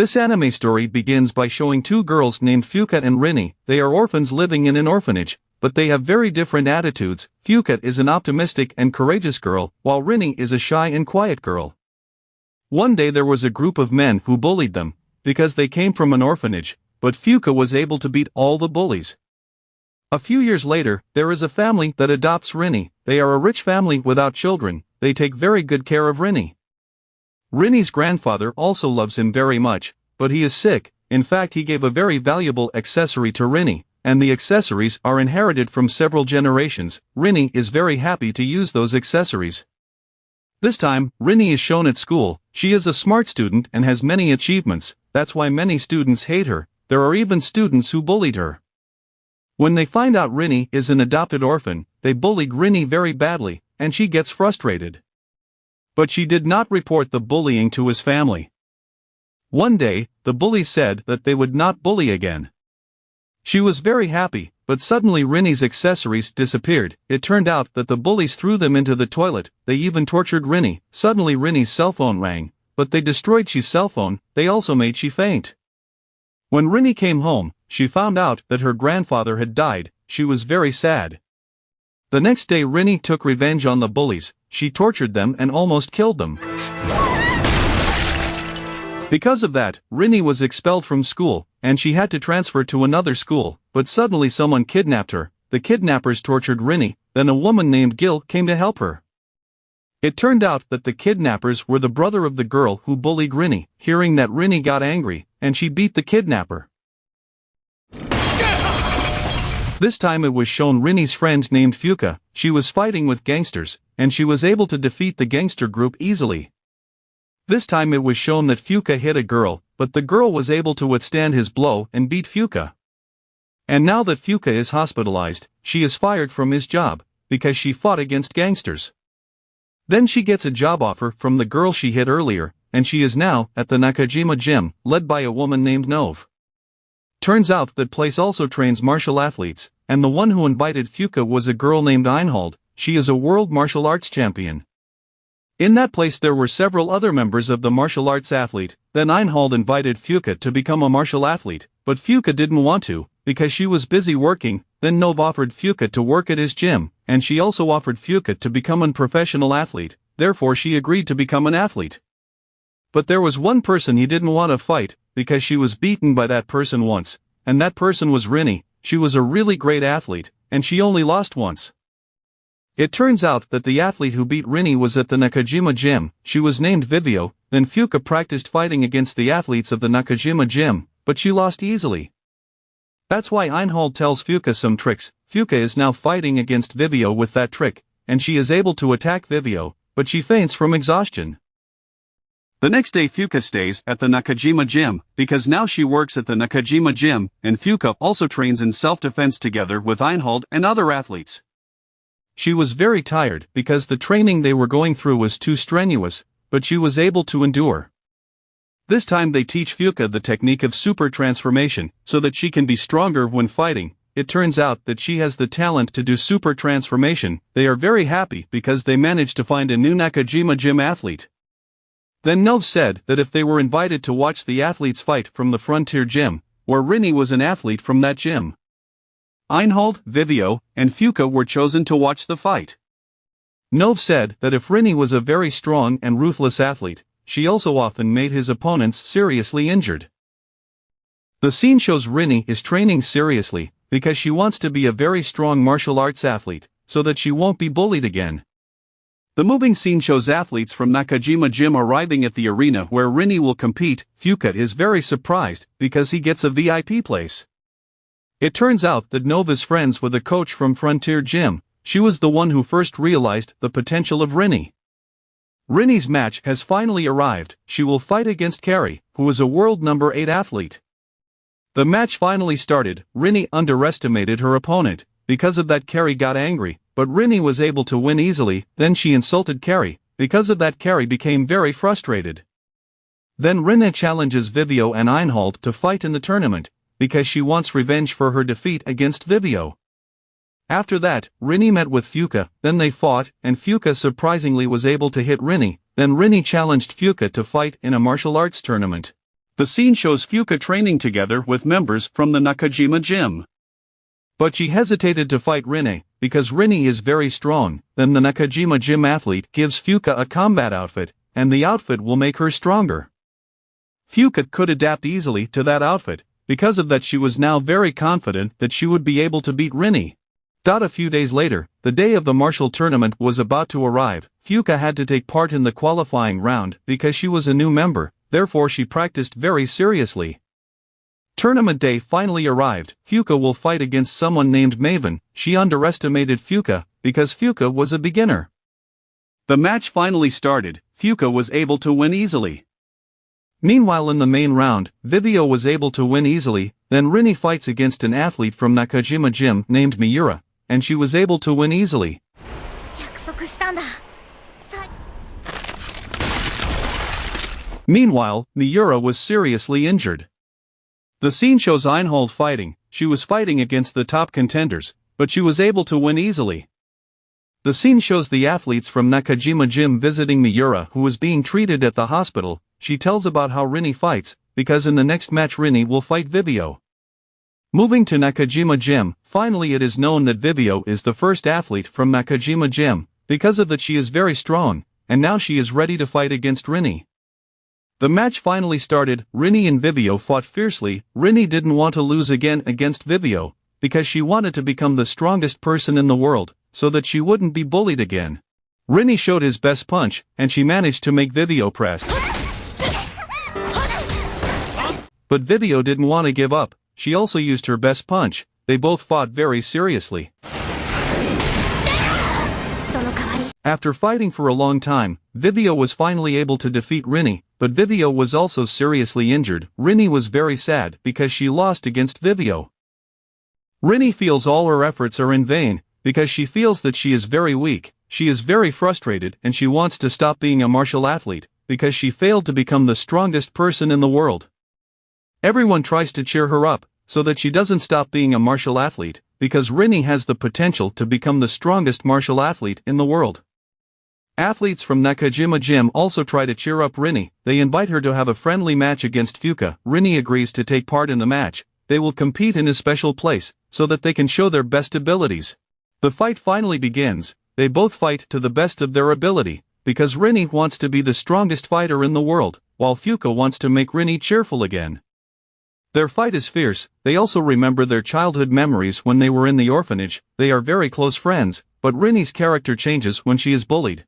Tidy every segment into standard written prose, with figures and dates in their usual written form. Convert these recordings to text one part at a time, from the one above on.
This anime story begins by showing two girls named Fuka and Rini. They are orphans living in an orphanage, but they have very different attitudes. Fuka is an optimistic and courageous girl, while Rini is a shy and quiet girl. One day there was a group of men who bullied them, because they came from an orphanage, but Fuka was able to beat all the bullies. A few years later, there is a family that adopts Rini. They are a rich family without children. They take very good care of Rini. Rini's grandfather also loves him very much, but he is sick. In fact, he gave a very valuable accessory to Rini, and the accessories are inherited from several generations. Rini is very happy to use those accessories. This time, Rini is shown at school. She is a smart student and has many achievements. That's why many students hate her. There are even students who bullied her. When they find out Rini is an adopted orphan, they bullied Rini very badly, and she gets frustrated. But she did not report the bullying to his family. One day, the bullies said that they would not bully again. She was very happy, but suddenly Rini's accessories disappeared. It turned out that the bullies threw them into the toilet. They even tortured Rini. Suddenly Rini's cell phone rang, but they destroyed she's cell phone. They also made she faint. When Rini came home, she found out that her grandfather had died. She was very sad. The next day Rini took revenge on the bullies. She tortured them and almost killed them. Because of that, Rini was expelled from school, and she had to transfer to another school, but suddenly someone kidnapped her. The kidnappers tortured Rini, then a woman named Gil came to help her. It turned out that the kidnappers were the brother of the girl who bullied Rini. Hearing that, Rini got angry, and she beat the kidnapper. This time it was shown Rini's friend named Fuka. She was fighting with gangsters, and she was able to defeat the gangster group easily. This time it was shown that Fuka hit a girl, but the girl was able to withstand his blow and beat Fuka. And now that Fuka is hospitalized, she is fired from his job, because she fought against gangsters. Then she gets a job offer from the girl she hit earlier, and she is now at the Nakajima gym, led by a woman named Nove. Turns out that place also trains martial athletes, and the one who invited Fuka was a girl named Einhold. She is a world martial arts champion. In that place there were several other members of the martial arts athlete. Then Einhold invited Fuka to become a martial athlete, but Fuka didn't want to, because she was busy working. Then Nove offered Fuka to work at his gym, and she also offered Fuka to become a professional athlete. Therefore she agreed to become an athlete. But there was one person he didn't want to fight, because she was beaten by that person once, and that person was Rini. She was a really great athlete, and she only lost once. It turns out that the athlete who beat Rini was at the Nakajima gym. She was named Vivio. Then Fuka practiced fighting against the athletes of the Nakajima gym, but she lost easily. That's why Einhold tells Fuka some tricks. Fuka is now fighting against Vivio with that trick, and she is able to attack Vivio, but she faints from exhaustion. The next day Fuka stays at the Nakajima gym, because now she works at the Nakajima gym, and Fuka also trains in self-defense together with Einhold and other athletes. She was very tired because the training they were going through was too strenuous, but she was able to endure. This time they teach Fuka the technique of super transformation, so that she can be stronger when fighting. It turns out that she has the talent to do super transformation. They are very happy because they managed to find a new Nakajima gym athlete. Then Nove said that if they were invited to watch the athletes fight from the Frontier Gym, where Rini was an athlete from that gym. Einhold, Vivio, and Fuka were chosen to watch the fight. Nove said that if Rini was a very strong and ruthless athlete, she also often made his opponents seriously injured. The scene shows Rini is training seriously, because she wants to be a very strong martial arts athlete, so that she won't be bullied again. The moving scene shows athletes from Nakajima gym arriving at the arena where Rini will compete. Fuka is very surprised, because he gets a VIP place. It turns out that Nove is friends with a coach from Frontier Gym. She was the one who first realized the potential of Rini. Rini's match has finally arrived. She will fight against Carrie, who is a world number 8 athlete. The match finally started. Rini underestimated her opponent. Because of that, Carrie got angry, but Rini was able to win easily. Then she insulted Carrie. Because of that, Carrie became very frustrated. Then Rini challenges Vivio and Einhold to fight in the tournament, because she wants revenge for her defeat against Vivio. After that, Rini met with Fuka. Then they fought, and Fuka surprisingly was able to hit Rini. Then Rini challenged Fuka to fight in a martial arts tournament. The scene shows Fuka training together with members from the Nakajima gym. But she hesitated to fight Rini, because Rini is very strong. Then the Nakajima gym athlete gives Fuka a combat outfit, and the outfit will make her stronger. Fuka could adapt easily to that outfit. Because of that, she was now very confident that she would be able to beat Rini. A few days later, the day of the martial tournament was about to arrive. Fuka had to take part in the qualifying round because she was a new member, therefore she practiced very seriously. Tournament day finally arrived. Fuka will fight against someone named Maven. She underestimated Fuka because Fuka was a beginner. The match finally started. Fuka was able to win easily. Meanwhile, in the main round, Vivio was able to win easily. Then Rini fights against an athlete from Nakajima gym named Miura, and she was able to win easily. Meanwhile, Miura was seriously injured. The scene shows Einhold fighting. She was fighting against the top contenders, but she was able to win easily. The scene shows the athletes from Nakajima gym visiting Miura, who is being treated at the hospital. She tells about how Rini fights, because in the next match Rini will fight Vivio. Moving to Nakajima gym, finally it is known that Vivio is the first athlete from Nakajima gym. Because of that, she is very strong, and now she is ready to fight against Rini. The match finally started. Rini and Vivio fought fiercely. Rini didn't want to lose again against Vivio, because she wanted to become the strongest person in the world, so that she wouldn't be bullied again. Rini showed his best punch, and she managed to make Vivio press. But Vivio didn't want to give up. She also used her best punch. They both fought very seriously. After fighting for a long time, Vivio was finally able to defeat Rini, but Vivio was also seriously injured. Rini was very sad because she lost against Vivio. Rini feels all her efforts are in vain, because she feels that she is very weak. She is very frustrated and she wants to stop being a martial athlete, because she failed to become the strongest person in the world. Everyone tries to cheer her up, so that she doesn't stop being a martial athlete, because Rini has the potential to become the strongest martial athlete in the world. Athletes from Nakajima gym also try to cheer up Rini. They invite her to have a friendly match against Fuka. Rini agrees to take part in the match. They will compete in a special place, so that they can show their best abilities. The fight finally begins. They both fight to the best of their ability, because Rini wants to be the strongest fighter in the world, while Fuka wants to make Rini cheerful again. Their fight is fierce. They also remember their childhood memories when they were in the orphanage. They are very close friends, but Rini's character changes when she is bullied.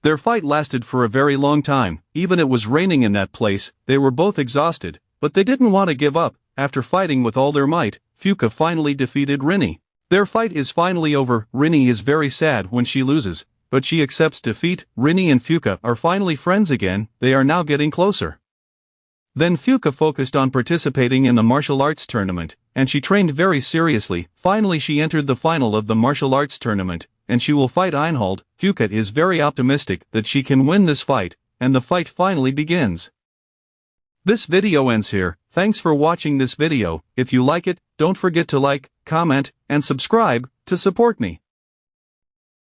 Their fight lasted for a very long time. Even it was raining in that place. They were both exhausted, but they didn't want to give up. After fighting with all their might, Fuka finally defeated Rini. Their fight is finally over. Rini is very sad when she loses, but she accepts defeat. Rini and Fuka are finally friends again. They are now getting closer. Then Fuka focused on participating in the martial arts tournament, and she trained very seriously. Finally she entered the final of the martial arts tournament, and she will fight Einhold. Fuka is very optimistic that she can win this fight, and the fight finally begins. This video ends here. Thanks for watching this video. If you like it, don't forget to like, comment, and subscribe to support me.